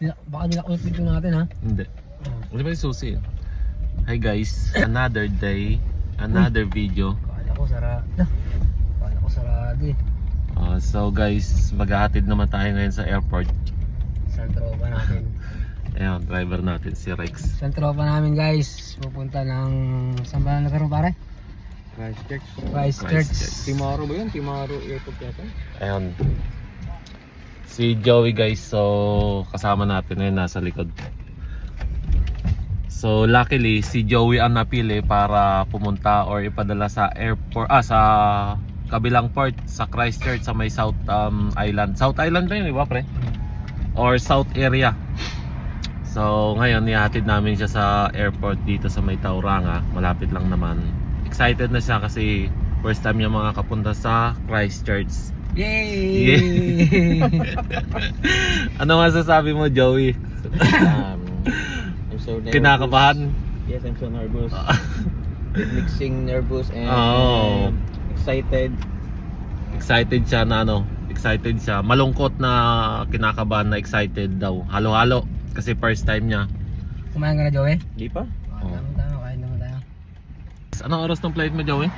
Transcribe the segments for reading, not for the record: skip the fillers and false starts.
Baka nilak yung pinto natin ha? Hindi. Ano ba yung susi? Hi guys, another day, another video. Kala ko sarado. Kala ko sarado eh. So guys, maghahatid naman tayo ngayon sa airport. Saan tropa natin? Ayan, driver natin si Rex. Saan tropa namin guys? Pupunta ng... Saan ba nagkaroon pare? Christchurch. Christchurch. Timaro ba yun? Timaro Airport yata? Ayan. Si Joey guys, so kasama natin ngayon nasa likod. So luckily si Joey ang napili para pumunta or ipadala sa airport, sa kabilang port sa Christchurch sa may South Island. South Island ba yun, di ba pre? Or South area. So ngayon ihatid namin siya sa airport dito sa may Tauranga. Malapit lang naman. Excited na siya kasi first time niya makakapunta sa Christchurch. Yay! Ano masasabi mo, Joey? I'm so nervous. Kinakabahan? Yes, I'm so nervous. Mixing nervous and excited. Excited siya na excited siya. Malungkot na kinakabahan na excited daw. Halo-halo kasi first time niya. Kumain ka na Joey? Di pa? Tama, kain naman tayo. Anong oras ng flight mo, Joey?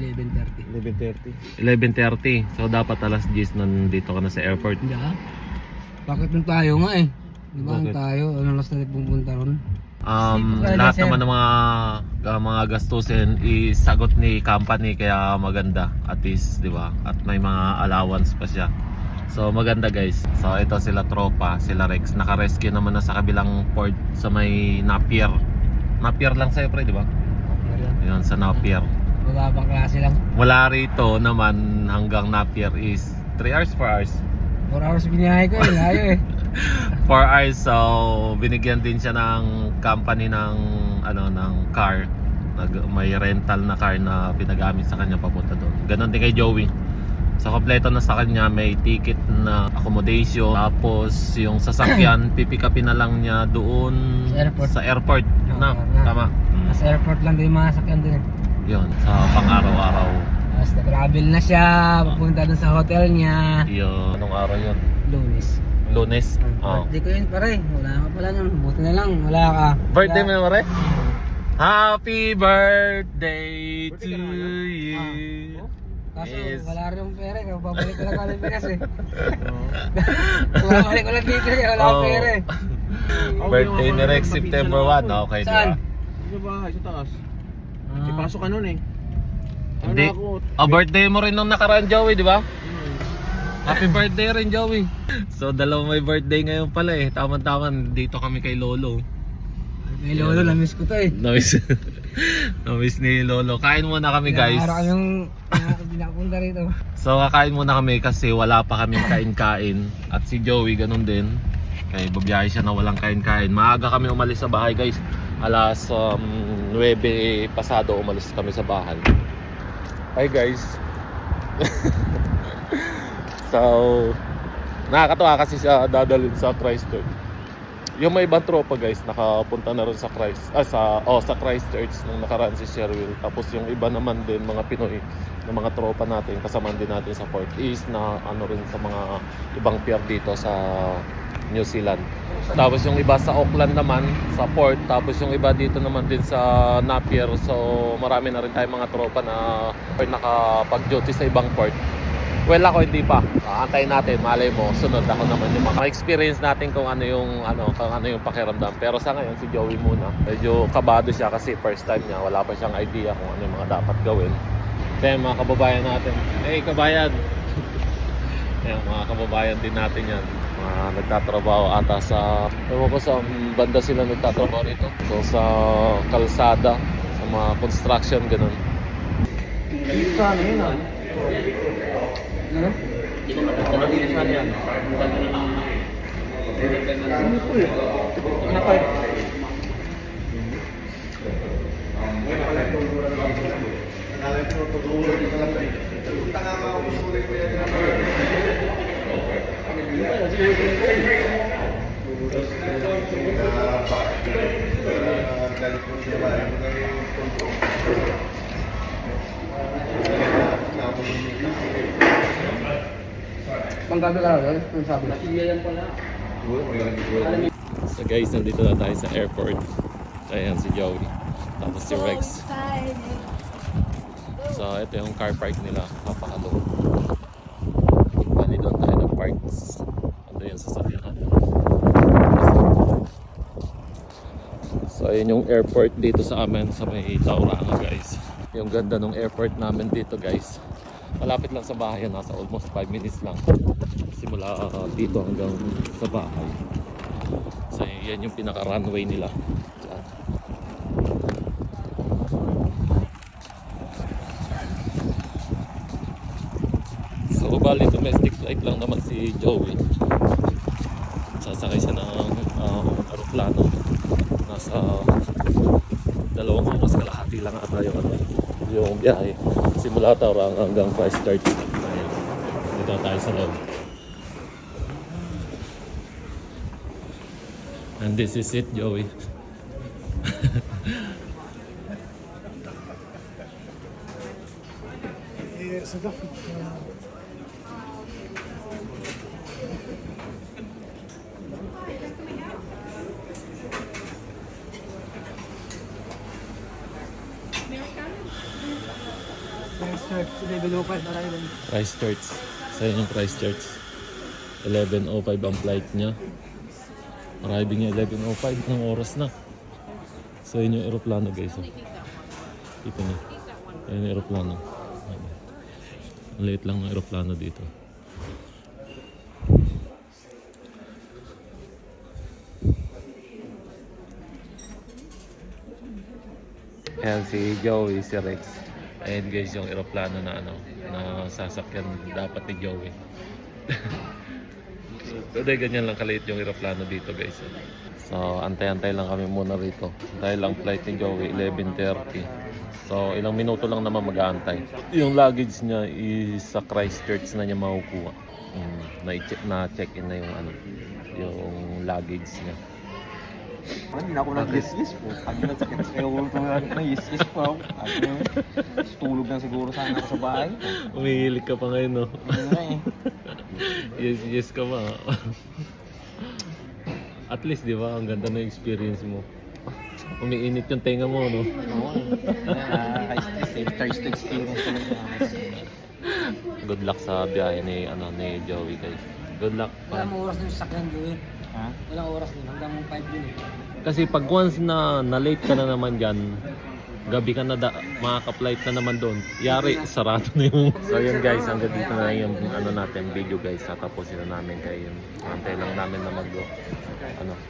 11:30. 11:30. So dapat alas 10 nandito ka na sa airport. Hindi ah. Bakit nung tayo nga eh? Di ba Bakit? tayo? Ano lang natin pupunta ron? Lahat naman ng mga gastusin isagot ni company kaya maganda at least, 'di ba? At may mga allowance pa siya. So maganda guys. So ito sila tropa, sila Rex. Naka-rescue naman na sa kabilang port sa may Napier. Napier lang sa'yo pre, 'di ba? Ayun sa Napier. Mababang klase lang. Mula rito naman hanggang Napier is 3 hours, 4 hours. 4 hours biniyahe ko eh, layo eh. 4 hours, so binigyan din siya ng company ng ng car. May rental na car na pinagamit sa kanya papunta doon. Ganon din kay Joey. So kompleto na sa kanya, may ticket na accommodation. Tapos yung sasakyan, pipikapin na lang niya doon Sa airport. Sa airport. Tama. Sa airport lang din yung mga sakyan din eh. Yun, sa pang-araw-araw. Tapos na-travel na siya, papunta dun sa hotel niya. Yun, anong araw yun? Lunes. Lunes? Oo. Birthday ko yun pare, wala ka pala nun. Buti na lang, wala ka. Birthday mo na pare? Happy birthday to you. Kaso Yes. wala rin yung pera, kaya babalik ko lang kami Pinas eh. Babalik ko lang dito kaya wala akong pera eh. Birthday ni Rex, September 1. Okay, di Saan? ba? Sa bahay, sa taas. Ipasok ka nun eh. Hindi. Birthday mo rin nung nakaraan, Joey, di ba? Happy birthday rin, Joey. So, dalawa may birthday ngayon pala eh. Tama-tama, dito kami kay Lolo. May lolo, namiss ko to eh. Namiss ni Lolo. Kain muna kami, guys. Araw kaming pinapunta rito. So, kakain muna kami kasi wala pa kami kain-kain. At si Joey, ganun din. Kaya babiyahe siya na walang kain-kain. Maaga kami umalis sa bahay, guys. Alas 9 pasado umalis kami sa bahay. Hi guys. So nakakatawa kasi siya dadalhin sa Christchurch. Yung may ibang tropa guys nakapunta na rin sa sa Christchurch nung nakaraan si Sherwin. Tapos yung iba naman din mga Pinoy na mga tropa natin kasamaan din natin sa port is na rin sa mga ibang pier dito sa New Zealand. Tapos yung iba sa Auckland naman, sa port. Tapos yung iba dito naman din sa Napier. So marami na rin tayong mga tropa na nakapag-duty sa ibang port. Well ako hindi pa. Antayin natin, malay mo, sunod ako naman yung mga experience natin kung ano yung pakiramdam. Pero sa ngayon si Joey muna. Medyo kabado siya kasi first time niya, wala pa siyang idea kung ano yung mga dapat gawin. Kaya mga kababayan natin. Hey kabayan. Ayan, mga kababayan din natin yan. Nagtatrabaho ata sa ewan ko sa banda sila nagtatrabaho rito. So sa kalsada, sa mga construction ganun. Saan yun ah? Ano? Saan yan? Ano po eh? Ano pa eh? Panggabi ka na, ano sabi? Nasiyayan pala. So guys, nandito na tayo sa airport. Ayan si Joey. Tapos si Rex. So ito yung car park nila. Napakalo. Bali doon tayo ng parks. Ano yung sasakyan. So ayun yung airport dito sa amin sa may Tauranga guys. Yung ganda ng airport namin dito guys. Malapit lang sa bahay, nasa almost 5 minutes lang. Simula dito hanggang sa bahay. So yan yung pinaka runway nila. Diyan. So bali domestic flight lang naman si Joey. Sasakay siya ng aeroplano. Nasa 2 oras kalahati lang ata yung biyahe. Simula Tauranga hanggang Christchurch. Ayan. Dito tayo sa loob. And this is it, Joey. Christchurch. Sa yung Christchurch. 11:05 ang flight niya. Arriving niya 11:05 ng oras na. So yun yung aeroplano guys. Ito niyo. Ayun yung aeroplano. Ang liit lang ng aeroplano dito. Ayan si Joey, si Rex. Ayan guys yung aeroplano na na sasakyan dapat ni Joey. So ganyan lang kaliit yung aeroplano dito guys. So antay-antay lang kami muna rito. Dahil lang flight ni Joey 11:30. So ilang minuto lang naman mag-aantay. Yung luggage niya is sa Christchurch na niya makukuha. Na-check-in na yung luggage niya. Hindi na ako nag-yes-yes po. Pag nagsakit sa ulo ko na yes-yes po ako. Tulog lang siguro sana ako sa bahay. Umihilig ka pa ngayon, no? Ano na eh. Yes ka ba? At least, di ba? Ang ganda ng experience mo. Umiinit yung tenga mo, no? Oo eh. First experience ko lang. Good luck sa biyahe ni Joey, guys. Good luck. Walang oras din sa sakyan doon. Ha? Walang oras din. Hanggang 5 din. Kasi pag once na late ka na naman dyan, gabi ka na makaka-flight na naman doon. Yari, sarado na yung... So yun guys, hanggang dito na yung natin video guys. Tatapusin na namin kayo. Antay lang namin na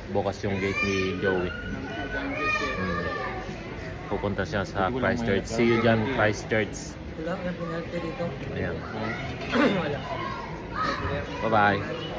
bukas yung gate ni Joey. Pupunta siya sa Christchurch. See you dyan, Christchurch. Wala, yung penalty dito. Ayan. Wala. Bye-bye.